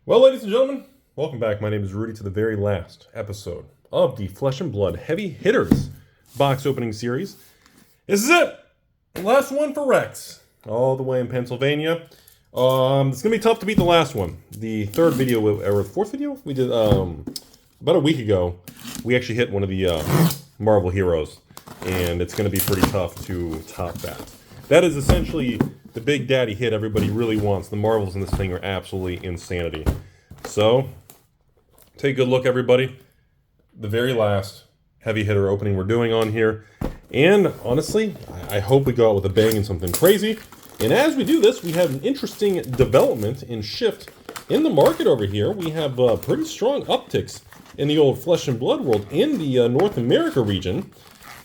Well, ladies and gentlemen, welcome back. My name is Rudy to the very last episode of the Flesh and Blood Heavy Hitters box opening series. This is it. Last one for Rex, all the way in Pennsylvania. It's going to be tough to beat the last one. The third video, or the fourth video we did about a week ago, we actually hit one of the Marvel heroes, and it's going to be pretty tough to top that. That is essentially the big daddy hit everybody really wants. The Marvels in this thing are absolutely insanity. So, take a good look, everybody. The very last heavy hitter opening we're doing on here. And honestly, I hope we go out with a bang and something crazy. And as we do this, we have an interesting development and shift in the market over here. We have pretty strong upticks in the old Flesh and Blood world in the North America region.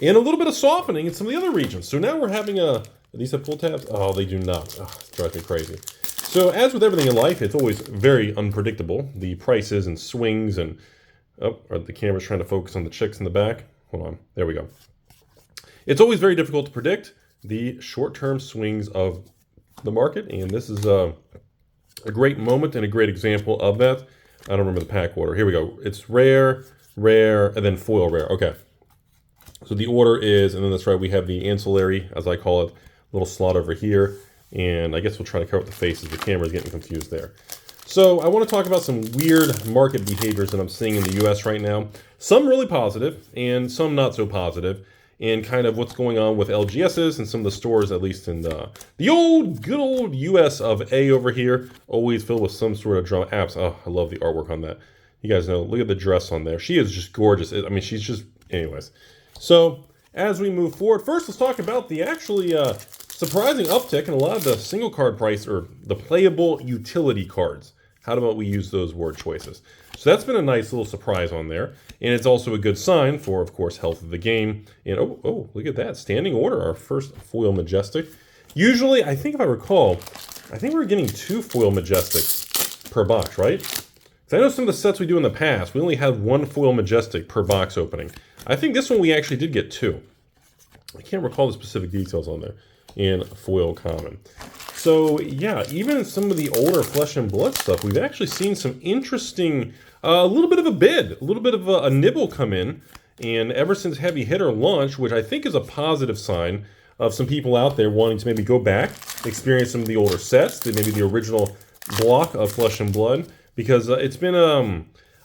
And a little bit of softening in some of the other regions. So now we're having a... Do these have pull tabs? Oh, they do not. Oh, it drives me crazy. So as with everything in life, it's always very unpredictable. The prices and swings and... Oh, the camera's trying to focus on the chicks in the back. Hold on. There we go. It's always very difficult to predict the short-term swings of the market. And this is a great moment and a great example of that. I don't remember the pack order. Here we go. It's rare, rare, and then foil rare. Okay. So the order is, and then that's right, we have the ancillary, as I call it, little slot over here, and I guess we'll try to cover up the faces. The camera's getting confused there. So I want to talk about some weird market behaviors that I'm seeing in the US right now. Some really positive, and some not so positive, and kind of what's going on with LGSs and some of the stores, at least in the good old US of A over here, always filled with some sort of drama. Apps. Oh, I love the artwork on that. You guys know, look at the dress on there. She is just gorgeous. I mean, she's just, anyways. So as we move forward, first let's talk about the actually surprising uptick in a lot of the single card price, or the playable utility cards. How about we use those word choices? So that's been a nice little surprise on there. And it's also a good sign for, of course, health of the game. And oh, look at that. Standing order, our first foil Majestic. Usually, I think if I recall, I think we were getting 2 foil Majestics per box, right? Because I know some of the sets we do in the past, we only had 1 foil Majestic per box opening. I think this one we actually did get 2. I can't recall the specific details on there. And foil common. So yeah, even in some of the older Flesh and Blood stuff, we've actually seen some interesting, a little bit of a bid, a little bit of a nibble come in. And ever since Heavy Hitter launched, which I think is a positive sign of some people out there wanting to maybe go back, experience some of the older sets, maybe the original block of Flesh and Blood, because it's been,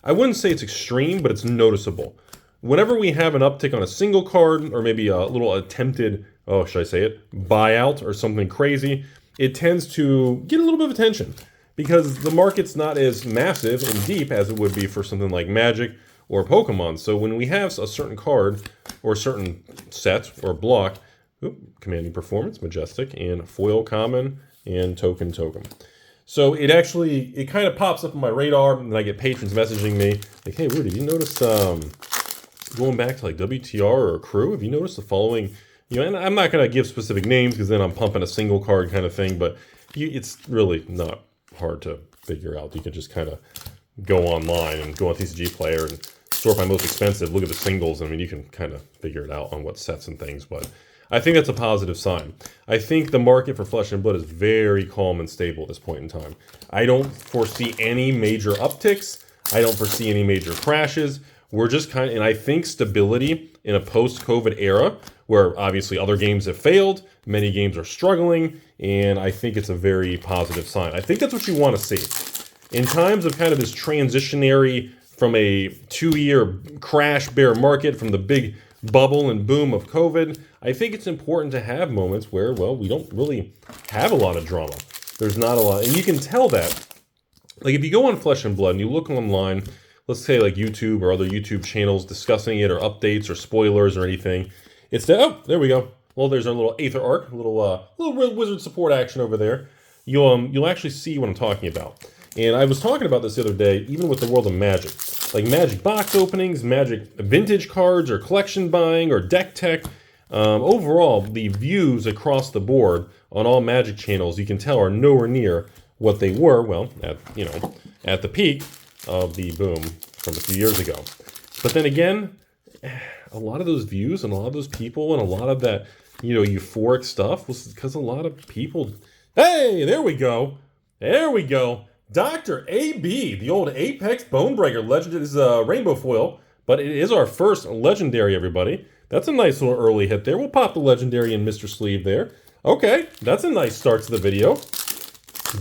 I wouldn't say it's extreme, but it's noticeable. Whenever we have an uptick on a single card, or maybe a little attempted, oh, should I say it, buyout or something crazy, it tends to get a little bit of attention because the market's not as massive and deep as it would be for something like Magic or Pokemon. So when we have a certain card or a certain set or block, commanding performance, Majestic, and foil common, and token. So it kind of pops up on my radar, and I get patrons messaging me like, hey, Rudy, you notice going back to like WTR or Crew, have you noticed the following? You know, and I'm not going to give specific names because then I'm pumping a single card kind of thing, but it's really not hard to figure out. You can just kind of go online and go on TCG Player and sort by most expensive, look at the singles. I mean, you can kind of figure it out on what sets and things, but I think that's a positive sign. I think the market for Flesh and Blood is very calm and stable at this point in time. I don't foresee any major upticks. I don't foresee any major crashes. We're just kind of, and I think stability in a post-COVID era, where obviously other games have failed, many games are struggling, and I think it's a very positive sign. I think that's what you want to see. In times of kind of this transitionary from a 2-year crash bear market, from the big bubble and boom of COVID, I think it's important to have moments where, well, we don't really have a lot of drama. There's not a lot, and you can tell that. Like if you go on Flesh and Blood and you look online, let's say like YouTube or other YouTube channels discussing it, or updates or spoilers or anything, it's the, oh, there we go. Well, there's our little Aether Arc, little wizard support action over there. You'll actually see what I'm talking about. And I was talking about this the other day, even with the world of Magic. Like Magic box openings, Magic vintage cards, or collection buying, or deck tech. Overall, the views across the board on all Magic channels, you can tell, are nowhere near what they were, well, at the peak of the boom from a few years ago. But then again, a lot of those views and a lot of those people and a lot of that, euphoric stuff was because a lot of people, hey, there we go. Dr. AB, the old Apex Bonebreaker Legend, is a rainbow foil, but it is our first legendary, everybody. That's a nice little early hit there. We'll pop the legendary in Mr. Sleeve there. Okay, that's a nice start to the video.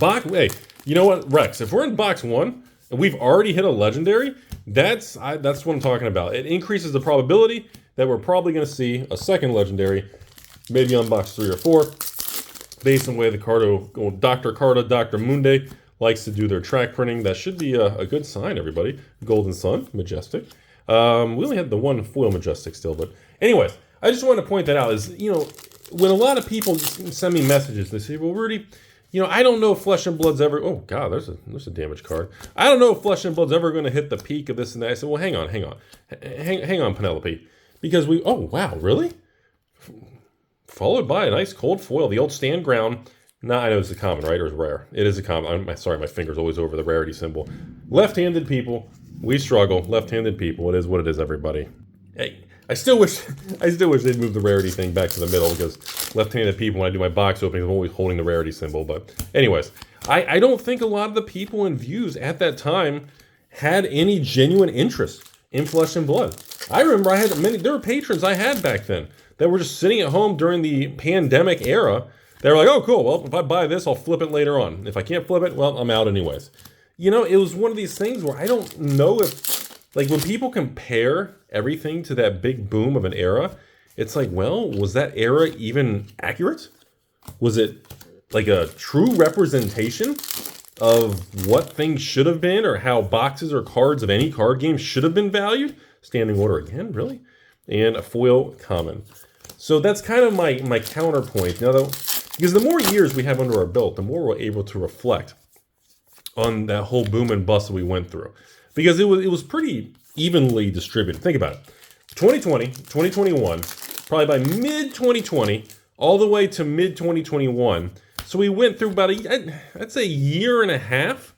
Hey, you know what, Rex? If we're in box 1 and we've already hit a legendary, that's what I'm talking about. It increases the probability that we're probably going to see a second legendary, maybe on box 3 or 4, based on the way the Dr. Carta, Dr. Munde likes to do their track printing. That should be a good sign, everybody. Golden Sun, Majestic. We only had the one foil Majestic still, but anyways, I just wanted to point that out. Is, you know, when a lot of people send me messages, they say, well, Rudy, you know, I don't know if Flesh and Blood's ever... Oh, God, there's a damaged card. I don't know if Flesh and Blood's ever going to hit the peak of this and that. I said, well, hang on. Hang on, Penelope. Because we... Oh, wow, really? Followed by a nice cold foil. The old stand ground. Nah, I know it's a common, right? Or it's rare. It is a common. Sorry, my finger's always over the rarity symbol. Left-handed people. We struggle. Left-handed people. It is what it is, everybody. Hey, I still wish they'd move the rarity thing back to the middle, because left-handed people, when I do my box openings, I'm always holding the rarity symbol. But anyways, I don't think a lot of the people in views at that time had any genuine interest in Flesh and Blood. I remember there were patrons I had back then that were just sitting at home during the pandemic era. They were like, oh, cool, well, if I buy this, I'll flip it later on. If I can't flip it, well, I'm out anyways. You know, it was one of these things where I don't know if, like, when people compare everything to that big boom of an era, it's like, well, was that era even accurate? Was it like a true representation of what things should have been, or how boxes or cards of any card game should have been valued? Standing order again, really? And a foil common. So that's kind of my counterpoint. Now, though, because the more years we have under our belt, the more we're able to reflect on that whole boom and bust that we went through. Because it was pretty evenly distributed. Think about it. 2020, 2021, probably by mid-2020, all the way to mid-2021. So we went through about I'd say a year and a half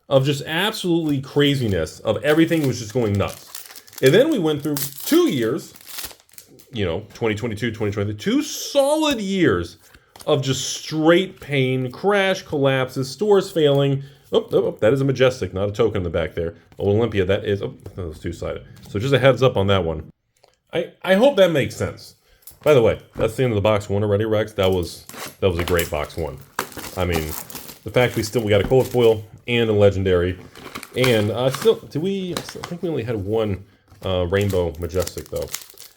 of just absolutely craziness of everything was just going nuts. And then we went through 2 years, you know, 2022, 2023, 2 solid years of just straight pain, crash, collapses, stores failing. Oh, that is a Majestic, not a token in the back there. Old Olympia, that is, oh, that was two-sided. So just a heads up on that one. I hope that makes sense. By the way, that's the end of the box 1 already, Rex. That was a great box 1. I mean, the fact we got a cold foil and a legendary, and I think we only had one rainbow Majestic though.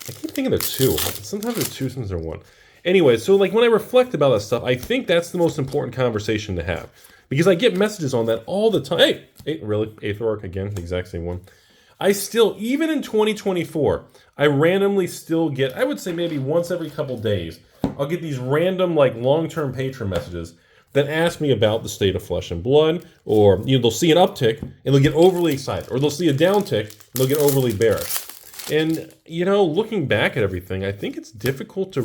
I keep thinking there's 2. Sometimes there's 2, sometimes there's 1. Anyway, so like when I reflect about that stuff, I think that's the most important conversation to have. Because I get messages on that all the time. Hey, really? 8th arc again, the exact same one. I still, even in 2024, I randomly still get, I would say maybe once every couple days, I'll get these random like long-term patron messages that ask me about the state of Flesh and Blood, or you know, they'll see an uptick and they'll get overly excited, or they'll see a downtick and they'll get overly bearish. And you know, looking back at everything, I think it's difficult to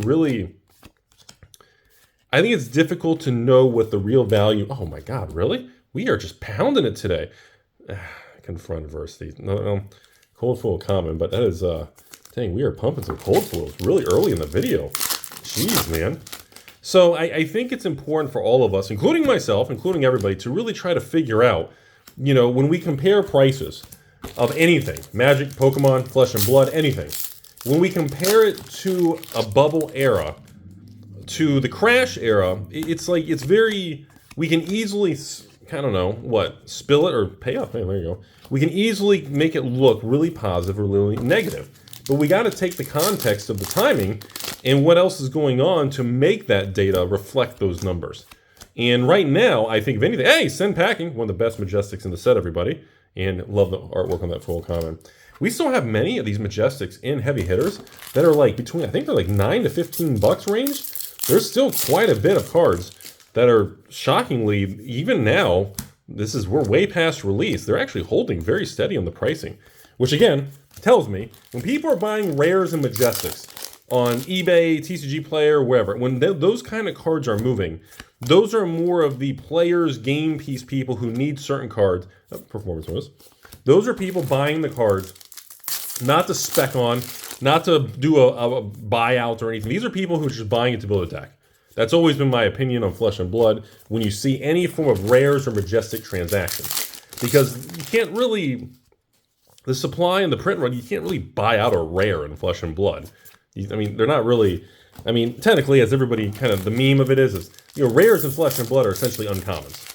know what the real value... Oh my God, really? We are just pounding it today. Confront adversity. No, cold foil common, but that is... dang, we are pumping some cold foils really early in the video. Jeez, man. So I think it's important for all of us, including myself, including everybody, to really try to figure out, you know, when we compare prices of anything, Magic, Pokemon, Flesh and Blood, anything, when we compare it to a bubble era, to the crash era, it's like, it's very, we can easily, I don't know, what, spill it or pay up. Hey, there you go. We can easily make it look really positive or really negative. But we got to take the context of the timing and what else is going on to make that data reflect those numbers. And right now, I think if anything, hey, Send Packing, one of the best Majestics in the set, everybody. And love the artwork on that foil common. We still have many of these Majestics in heavy hitters that are like between, I think they're like $9 to $15 range. There's still quite a bit of cards that are shockingly, even now, we're way past release. They're actually holding very steady on the pricing, which again tells me when people are buying rares and Majestics on eBay, TCG Player, wherever, when those kind of cards are moving, those are more of the players, game piece people who need certain cards. Performance bonus. Those are people buying the cards, not to spec on, not to do a buyout or anything. These are people who are just buying it to build a deck. That's always been my opinion on Flesh and Blood when you see any form of rares or majestic transactions. Because you can't really, the supply and the print run, you can't really buy out a rare in Flesh and Blood. I mean, they're not really, I mean, technically, as everybody kind of, the meme of it is rares in Flesh and Blood are essentially uncommons.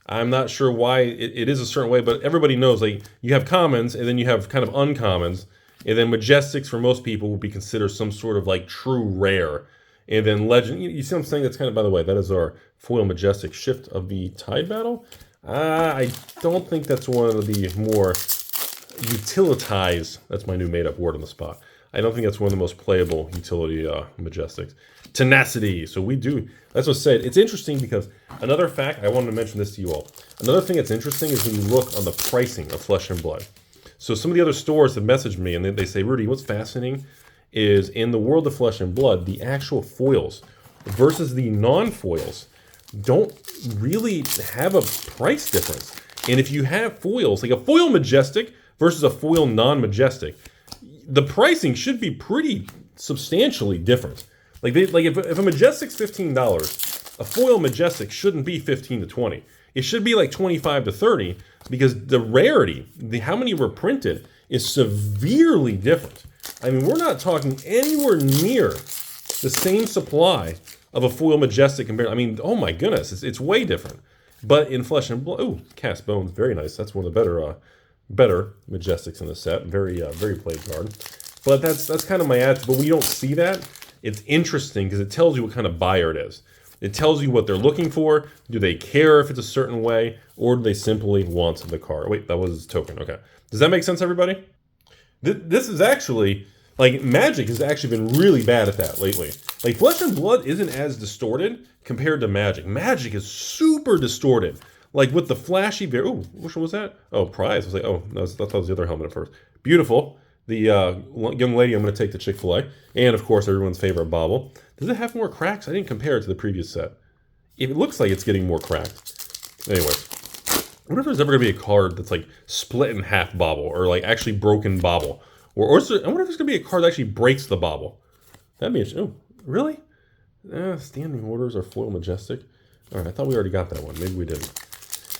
I'm not sure why it is a certain way, but everybody knows, like, you have commons, and then you have kind of uncommons, and then majestics for most people would be considered some sort of, like, true rare. And then legend, you see what I'm saying? That's kind of, by the way, that is our foil majestic Shift of the Tide Battle. I don't think that's one of the more utilitized, that's my new made-up word on the spot. I don't think that's one of the most playable utility majestics. Tenacity. So we do, that's what I said. It's interesting because another fact, I wanted to mention this to you all. Another thing that's interesting is when you look on the pricing of Flesh and Blood. So some of the other stores have messaged me and they say, Rudy, what's fascinating is in the world of Flesh and Blood, the actual foils versus the non-foils don't really have a price difference. And if you have foils, like a foil majestic versus a foil non-majestic, the pricing should be pretty substantially different. Like if a majestic's $15, a foil majestic shouldn't be 15 to 20. It should be like 25 to 30 because the rarity, how many were printed, is severely different. I mean, we're not talking anywhere near the same supply of a foil majestic compared. I mean, oh my goodness, it's way different. But in Flesh and Blood, oh, Cast Bones, very nice. That's one of the better majestics in the set. Very played card. But that's kind of my attitude. But when you don't see that, it's interesting because it tells you what kind of buyer it is. It tells you what they're looking for. Do they care if it's a certain way, or do they simply want the card? Wait, that was a token. Okay. Does that make sense, everybody? This is actually, like, Magic has actually been really bad at that lately. Like, Flesh and Blood isn't as distorted compared to Magic. Magic is super distorted. Like, with the flashy, ooh, which one was that? Oh, Prize. I was like, oh, no, I thought that was the other helmet at first. Beautiful. The young lady I'm going to take to Chick-fil-A. And, of course, everyone's favorite Bobble. Does it have more cracks? I didn't compare it to the previous set. It looks like it's getting more cracked. Anyways. I wonder if there's ever going to be a card that's, like, split in half Bobble. Or, like, actually broken Bobble. Or I wonder if there's going to be a card that actually breaks the Bobble. That'd be interesting. Oh, really? Standing Orders are foil majestic. All right, I thought we already got that one. Maybe we didn't.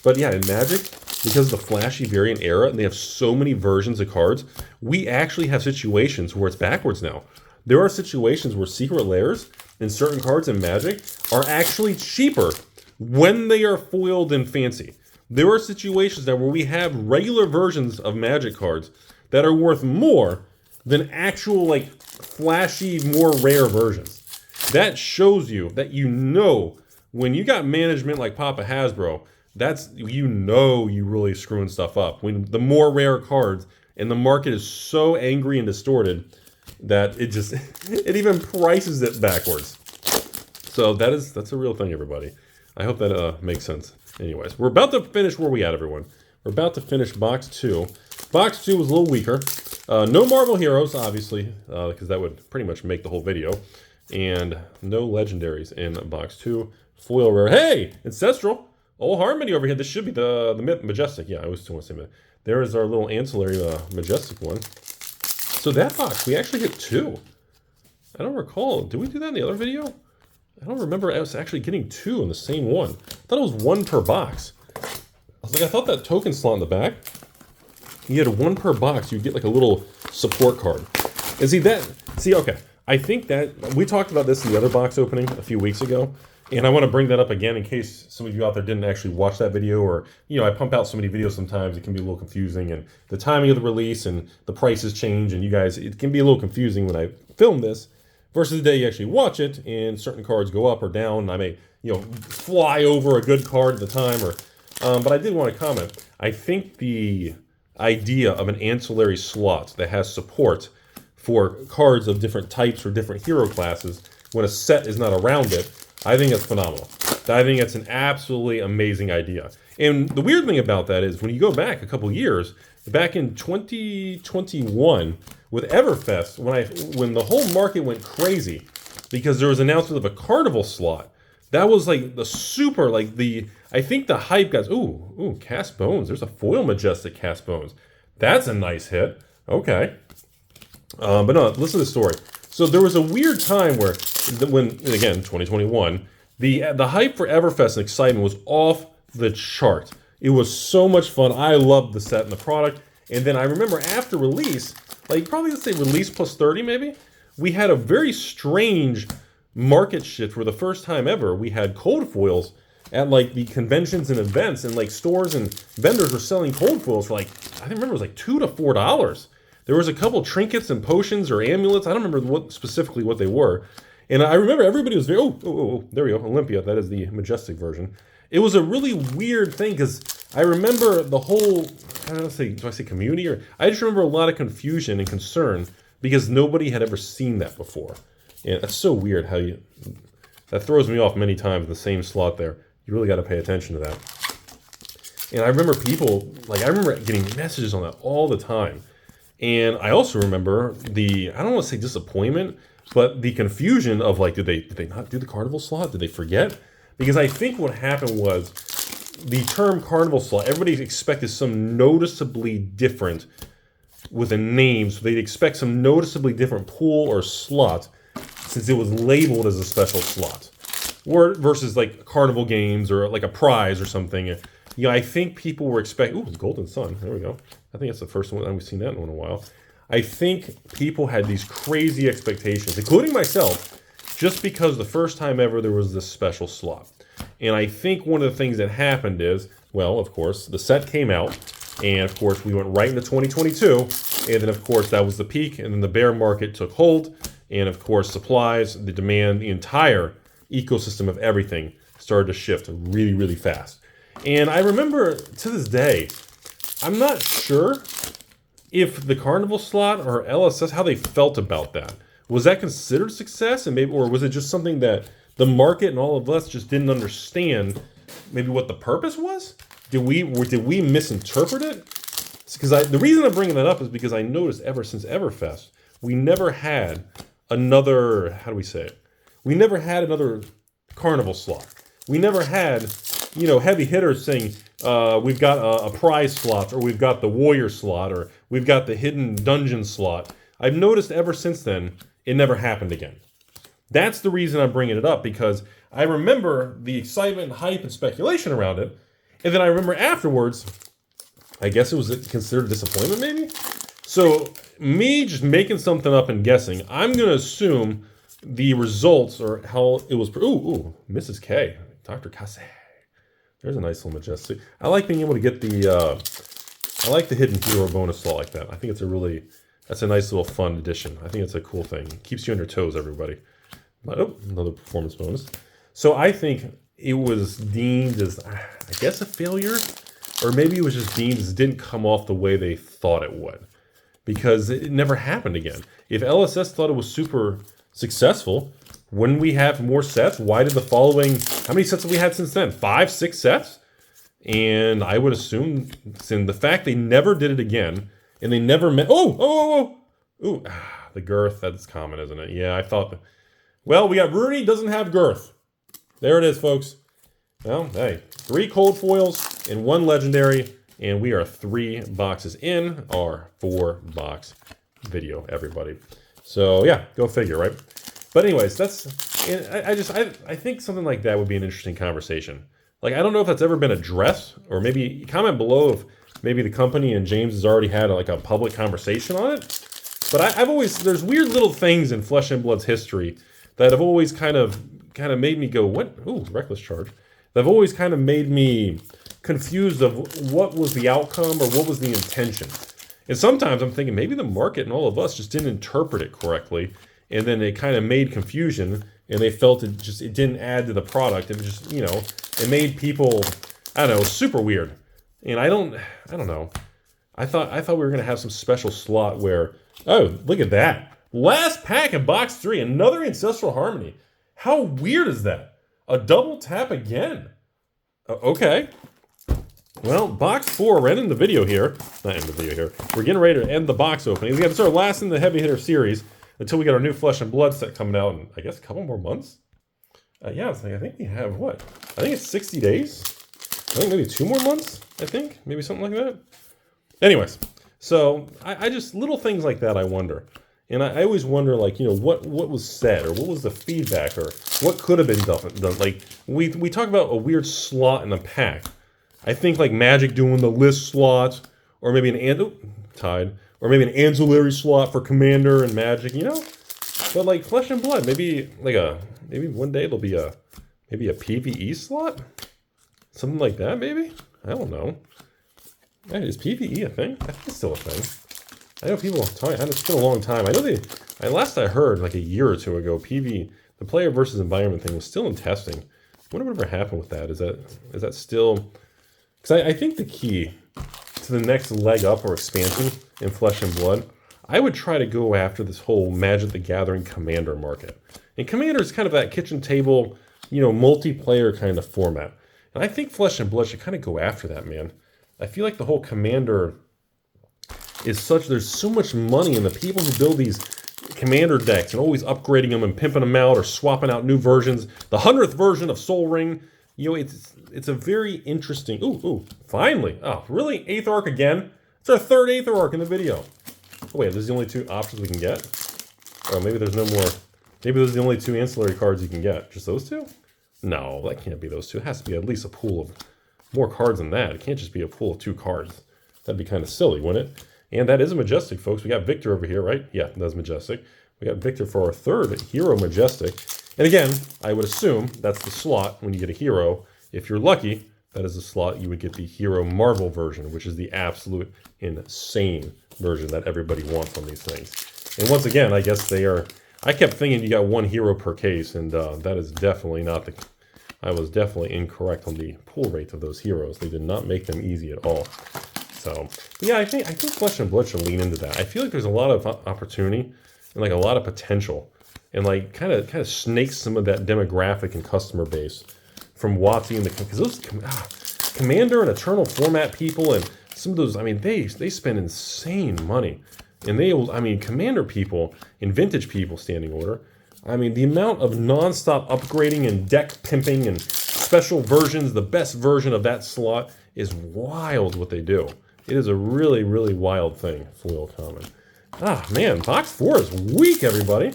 But yeah, in Magic, because of the flashy variant era, and they have so many versions of cards, we actually have situations where it's backwards now. There are situations where secret lairs in certain cards in Magic are actually cheaper when they are foiled and fancy. There are situations now where we have regular versions of Magic cards that are worth more than actual, like, flashy, more rare versions. That shows you that when you got management like Papa Hasbro, that's, you really screwing stuff up. When the more rare cards, and the market is so angry and distorted that it just, it even prices it backwards. So that's a real thing, everybody. I hope that makes sense. Anyways, we're about to finish where we at, everyone. We're about to finish box 2. Box 2 was a little weaker. No Marvel Heroes, obviously, because that would pretty much make the whole video. And no legendaries in box 2. Foil rare. Hey, Ancestral. Old Harmony over here. This should be the Majestic. Yeah, I always want to say that. There is our little ancillary Majestic one. So that box, we actually hit 2. I don't recall. Did we do that in the other video? I don't remember us actually getting 2 in the same one. I thought it was 1 per box. I was like, I thought that token slot in the back, you had 1 per box, you'd get like a little support card. And okay. I think that, we talked about this in the other box opening a few weeks ago, and I want to bring that up again in case some of you out there didn't actually watch that video, or, I pump out so many videos sometimes, it can be a little confusing, and the timing of the release and the prices change, and you guys, it can be a little confusing when I film this, versus the day you actually watch it, and certain cards go up or down, and I may, fly over a good card at the time, or, but I did want to comment. I think the idea of an ancillary slot that has support for cards of different types or different hero classes when a set is not around it, I think that's phenomenal. I think it's an absolutely amazing idea. And the weird thing about that is when you go back a couple years, back in 2021 with Everfest, when the whole market went crazy because there was an announcement of a Carnival slot, that was like the super, like I think the hype got, ooh, Cast Bones. There's a foil majestic Cast Bones. That's a nice hit. Okay. But no, listen to the story. So there was a weird time where, when again, 2021, the hype for Everfest and excitement was off the chart. It was so much fun. I loved the set and the product. And then I remember after release, like probably let's say release plus 30 maybe, we had a very strange market shift where the first time ever we had cold foils at like the conventions and events, and like stores and vendors were selling cold foils for like, I remember it was like $2 to $4. There was a couple trinkets and potions or amulets. I don't remember specifically what they were. And I remember everybody was very, there we go, Olympia. That is the majestic version. It was a really weird thing because I remember the whole, I don't know, do I say community? Or I just remember a lot of confusion and concern because nobody had ever seen that before. And that's so weird how that throws me off many times, the same slot there. You really got to pay attention to that. And I remember people, I remember getting messages on that all the time. And I also remember I don't want to say disappointment, but the confusion of like, did they not do the carnival slot? Did they forget? Because I think what happened was the term carnival slot, everybody expected some noticeably different with a name. So they'd expect some noticeably different pool or slot since it was labeled as a special slot. Or versus like carnival games or like a prize or something. Yeah, I think people were expecting, ooh, Golden Sun, there we go. I think that's the first one, we've seen that one in a while. I think people had these crazy expectations, including myself, just because the first time ever there was this special slot. And I think one of the things that happened is, well, of course, the set came out, and of course we went right into 2022, and then of course that was the peak, and then the bear market took hold, and of course supplies, the demand, the entire ecosystem of everything started to shift really, really fast. And I remember to this day, I'm not sure if the carnival slot or LSS, how they felt about that. Was that considered success, and maybe, or was it just something that the market and all of us just didn't understand maybe what the purpose was? Did we misinterpret it? Because the reason I'm bringing that up is because I noticed ever since Everfest, we never had another, how do we say it? We never had another carnival slot. We never had, heavy hitters saying, we've got a prize slot, or we've got the warrior slot, or we've got the hidden dungeon slot. I've noticed ever since then, it never happened again. That's the reason I'm bringing it up, because I remember the excitement, hype, and speculation around it. And then I remember afterwards, I guess it was considered disappointment maybe? So me just making something up and guessing, I'm going to assume the results or how it was. Ooh, Mrs. K, Dr. Casse. There's a nice little majestic. I like being able to get I like the hidden hero bonus slot like that. I think that's a nice little fun addition. I think it's a cool thing. Keeps you on your toes, everybody. But, another performance bonus. So I think it was deemed as, I guess, a failure, or maybe it was just deemed as it didn't come off the way they thought it would, because it never happened again. If LSS thought it was super successful, wouldn't we have more sets? Why did the following, how many sets have we had since then? 5, 6 sets? And I would assume, since the fact they never did it again, and they never met, the girth, that's common, isn't it? Yeah, I thought, well, we got Rudy, doesn't have girth. There it is, folks. Well, hey, 3 cold foils and 1 legendary, and we are 3 boxes in our 4-box video, everybody. So yeah, go figure, right? But anyways, I think something like that would be an interesting conversation. Like, I don't know if that's ever been addressed, or maybe comment below if maybe the company and James has already had a public conversation on it. But I've always, there's weird little things in Flesh and Blood's history that have always kind of made me go, what? Ooh, reckless charge. That have always kind of made me confused of what was the outcome or what was the intention. And sometimes I'm thinking maybe the market and all of us just didn't interpret it correctly, and then it kind of made confusion, and they felt it didn't add to the product. It just, it made people, I don't know, super weird. And I don't know. I thought we were gonna have some special slot where, oh, look at that. Last pack in box 3, another Ancestral Harmony. How weird is that? A double tap again. Okay. Well, box 4, we're ending the video here. Not ending the video here. We're getting ready to end the box opening. This is our last in the heavy hitter series until we get our new Flesh and Blood set coming out in, I guess, a couple more months. Yeah, I think we have what? I think it's 60 days. I think maybe 2 more months, I think. Maybe something like that. Anyways, so I just, little things like that I wonder. And I always wonder, like, what was said, or what was the feedback, or what could have been done. Like, we talk about a weird slot in the pack. I think, like, Magic doing the list slot, or maybe or maybe an ancillary slot for Commander and Magic, But, like, Flesh and Blood, maybe one day there'll be maybe a PvE slot? Something like that, maybe? I don't know. Hey, is PvE a thing? I think it's still a thing. I know people talk. It's been a long time. I know last I heard, like a year or two ago, the player versus environment thing was still in testing. I wonder whatever happened with that. Is that still? Because I think the key to the next leg up or expansion in Flesh and Blood, I would try to go after this whole Magic the Gathering Commander market. And Commander is kind of that kitchen table, multiplayer kind of format. And I think Flesh and Blood should kind of go after that, man. I feel like the whole Commander is there's so much money in the people who build these Commander decks and always upgrading them and pimping them out or swapping out new versions. The 100th version of Sol Ring, it's a very interesting. Ooh, finally. Oh, really? 8th arc again? It's our 3rd 8th arc in the video. Oh, wait, those are the only 2 options we can get? Oh, maybe there's no more. Maybe those are the only 2 ancillary cards you can get. Just those 2? No, that can't be those 2. It has to be at least a pool of more cards than that. It can't just be a pool of 2 cards. That'd be kind of silly, wouldn't it? And that is a Majestic, folks. We got Victor over here, right? Yeah, that's Majestic. We got Victor for our 3rd Hero Majestic. And again, I would assume that's the slot when you get a Hero. If you're lucky, that is the slot you would get the Hero Marvel version, which is the absolute insane version that everybody wants on these things. And once again, I guess they are. I kept thinking you got 1 hero per case, and that is definitely not the. I was definitely incorrect on the pull rate of those heroes. They did not make them easy at all. So yeah, I think Flesh and Blood should lean into that. I feel like there's a lot of opportunity and like a lot of potential, and like kind of snakes some of that demographic and customer base from WotC and because those Commander and Eternal format people and some of those, I mean, they spend insane money, and Commander people and Vintage people, standing order. I mean, the amount of non-stop upgrading and deck pimping and special versions, the best version of that slot is wild what they do. It is a really, really wild thing, foil common. Ah, man, box 4 is weak, everybody.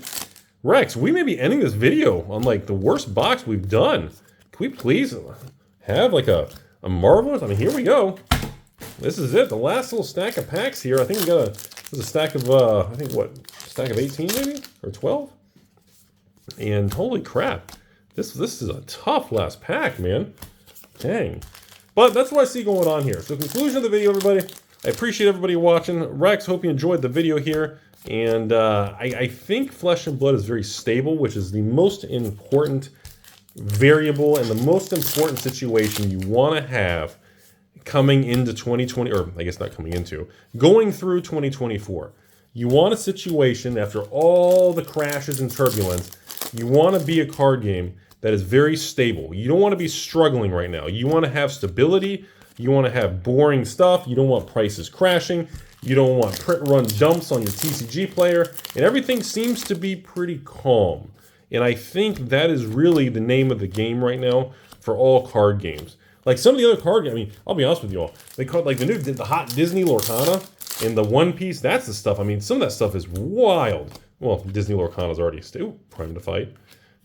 Rex, we may be ending this video on, like, the worst box we've done. Can we please have, like, a Marvelous? I mean, here we go. This is it, the last little stack of packs here. I think we got a stack of, stack of 18 maybe? Or 12? And holy crap, this is a tough last pack, man. Dang. But that's what I see going on here. So conclusion of the video, everybody. I appreciate everybody watching. Rex, hope you enjoyed the video here. And I think Flesh and Blood is very stable, which is the most important variable and the most important situation you want to have coming into 2020, or I guess not coming into, going through 2024. You want a situation after all the crashes and turbulence, you want to be a card game that is very stable. You don't want to be struggling right now. You want to have stability. You want to have boring stuff. You don't want prices crashing. You don't want print run dumps on your TCG player. And everything seems to be pretty calm. And I think that is really the name of the game right now for all card games. Like some of the other card games, I mean, I'll be honest with you all. They call it like the hot Disney Lorcana and the One Piece. That's the stuff. I mean, some of that stuff is wild. Well, Disney Lorcana's already Prime to Fight.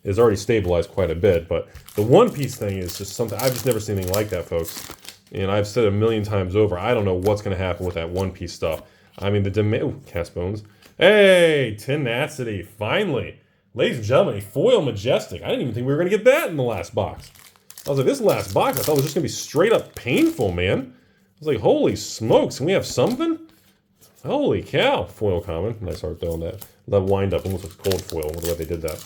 Is already stabilized quite a bit, but the One Piece thing is just something I've just never seen anything like that, folks. And I've said a million times over, I don't know what's going to happen with that One Piece stuff. I mean, the demand. Cast Bones. Hey, Tenacity, finally, ladies and gentlemen, a foil Majestic. I didn't even think we were going to get that in the last box. I was like, this last box, I thought it was just going to be straight up painful, man. I was like, holy smokes, can we have something? Holy cow, foil common. Nice art though on that. That wind up almost looks cold foil with the way they did that.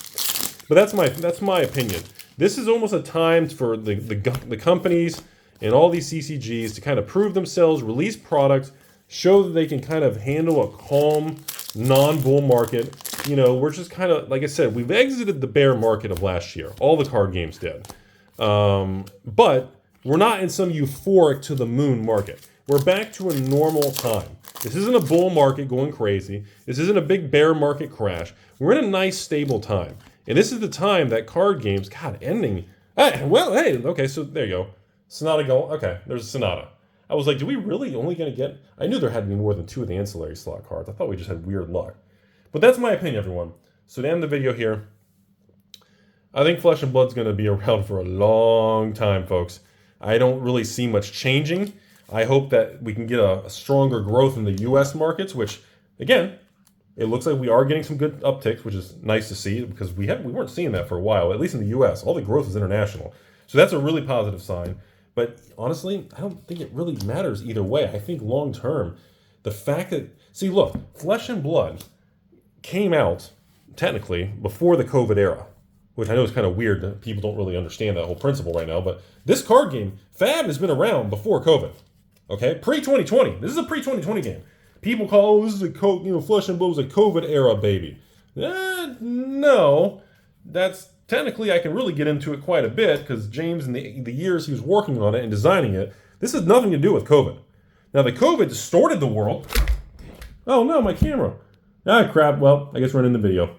But that's my opinion. This is almost a time for the companies and all these CCGs to kind of prove themselves, release products, show that they can kind of handle a calm, non-bull market. You know, we're just kind of, like I said, we've exited the bear market of last year. All the card games did. But we're not in some euphoric to the moon market. We're back to a normal time. This isn't a bull market going crazy. This isn't a big bear market crash. We're in a nice, stable time. And this is the time that card games, God, ending. Hey, okay, so there you go. Sonata go. Okay, there's a Sonata. I was like, do we really only going to get. I knew there had to be more than 2 of the ancillary slot cards. I thought we just had weird luck. But that's my opinion, everyone. So to end the video here, I think Flesh and Blood's going to be around for a long time, folks. I don't really see much changing. I hope that we can get a stronger growth in the U.S. markets, which, again, it looks like we are getting some good upticks, which is nice to see because we weren't seeing that for a while, at least in the U.S. All the growth is international. So that's a really positive sign. But honestly, I don't think it really matters either way. I think long term, the fact that, see, look, Flesh and Blood came out technically before the COVID era, which I know is kind of weird that people don't really understand that whole principle right now. But this card game, Fab, has been around before COVID. Okay, pre-2020. This is a pre-2020 game. People call, oh, this is a Flesh and Blood was a COVID era baby. No, that's technically, I can really get into it quite a bit because James, in the years he was working on it and designing it, this has nothing to do with COVID. Now, the COVID distorted the world. Oh no, my camera. Ah, crap. Well, I guess we're in the video.